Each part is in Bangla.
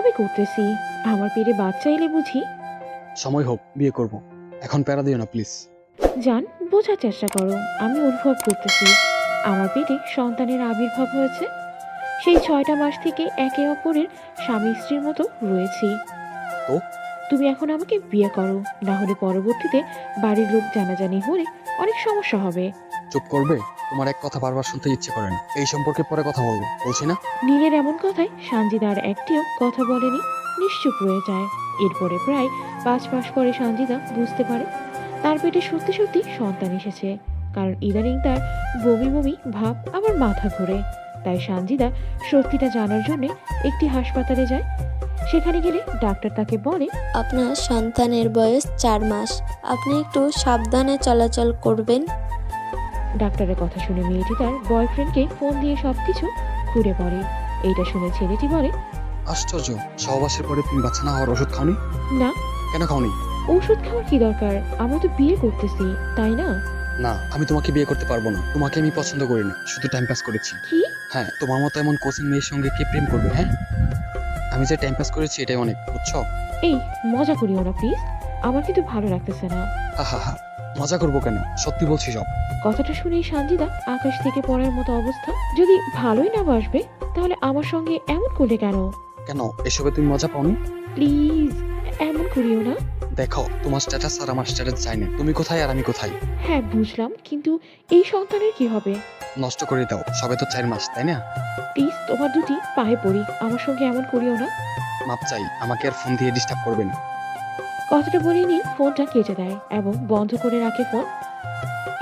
সবে করতেছি। আমার পেটে বাচ্চা এলে বুঝি। সময় হোক, বিয়ে করব। এখন প্যারা দিও না প্লিজ। জান, বোঝার চেষ্টা করো। আমি অনুভব করতেছি আমার পেটে সন্তানের আবির্ভাব হয়েছে। সেই 6টা মাস থেকে একে অপরের স্বামী স্ত্রীর মতো রয়েছি। তো তুমি এখন আমাকে বিয়ে করো, না হলে পরবর্তীতে বাড়ির লোক জানাজানি হলে অনেক সমস্যা হবে। চুপ করবে? তোমার এক কথা বারবার শুনতে ইচ্ছে করে না। এই সম্পর্কে পরে কথা বলবো, বলছি না? নীলের এমন কথায় সানজিদা আর একটিও কথা বলেনি, নিশ্চুপ রয়ে যায়। এরপরে প্রায় 5 মাস পরে সানজিদা বুঝতে পারে তার পেটে সত্যি সত্যি সন্তান এসেছে। কারণ ইদানিং তার বমি বমি ভাব, আবার মাথা ঘোরে। তাই সানজিদা সত্যিটা জানার জন্য একটি হাসপাতালে যায়। সেখানে গেলে ডাক্তার তাকে বলে, আপনার সন্তানের বয়স 4 মাস। আপনি একটু সাবধানে চলাচল করবেন। ডাক্তারের কথা শুনে মেয়েটি তার বয়ফ্রেন্ডকে ফোন দিয়ে সবকিছু খুলে পড়ে। এইটা শুনে ছেলেটি বলে, আশ্চর্য, সহবাসের পরে তুমি বাচ্চা না হওয়ার ওষুধ খাওনি? না, কেন খাওনি? ঔষধ খাওয়ার কি দরকার? আমরা তো বিয়ে করতেছি, তাই না? না, আমি তোমাকে বিয়ে করতে পারবো না। তোমাকে আমি পছন্দ করি না, শুধু টাইম পাস করেছি। কি? হ্যাঁ, তোমার মতো এমন কোচিং মেয়ের সঙ্গে কে প্রেম করবে? হ্যাঁ, আমি যে টাইম পাস করেছি এটাই অনেক, বুঝছো? এই, মজা করিও না প্লিজ। আমার কিন্তু ভালো লাগতেছে না। হা, মজা করবো কেন? সত্যি বলছি সব। কথাটা শুনেই সানজিদা আকাশ থেকে পড়ার মতো অবস্থা। যদি ভালোই না বাসবে তাহলে আমার সঙ্গে এমন করলে কেন? কেন, এসবে তুমি মজা পাওনি? প্লিজ, এমন করিও না। দেখো, তোমার স্ট্যাটাস আর আমার স্ট্যাটাস চাই না। তুমি কোথায় আর আমি কোথায়? হ্যাঁ বুঝলাম, কিন্তু এই সন্তানের কি হবে? নষ্ট করে দাও, সবে তো 4 মাস, তাই না? প্লিজ, তোমার দুটি পায়ে পড়ি, আমার সঙ্গে এমন করিও না। মাপ চাই, আমাকে আর ফোন দিয়ে ডিস্টার্ব করবে না। কথাটা বলেনি ফোনটা কেটে দেয় এবং বন্ধ করে রাখে ফোন।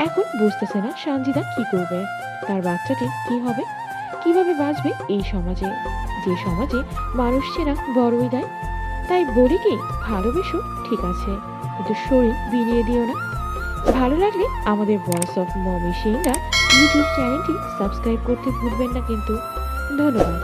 এখন বুঝতেছে না সানজিদা কি করবে, তার বাচ্চাটি কি হবে, কিভাবে বাঁচবে এই সমাজে, যে সমাজে মানুষ চেনা বড়ই দেয়। তাই বলি কি, ভালোবেসো ঠিক আছে, কিন্তু শরীর বিলিয়ে দিও না। ভালো লাগলে আমাদের voice of Momi Sinha YouTube চ্যানেলটি সাবস্ক্রাইব করতে ভুলবেন না কিন্তু। ধন্যবাদ।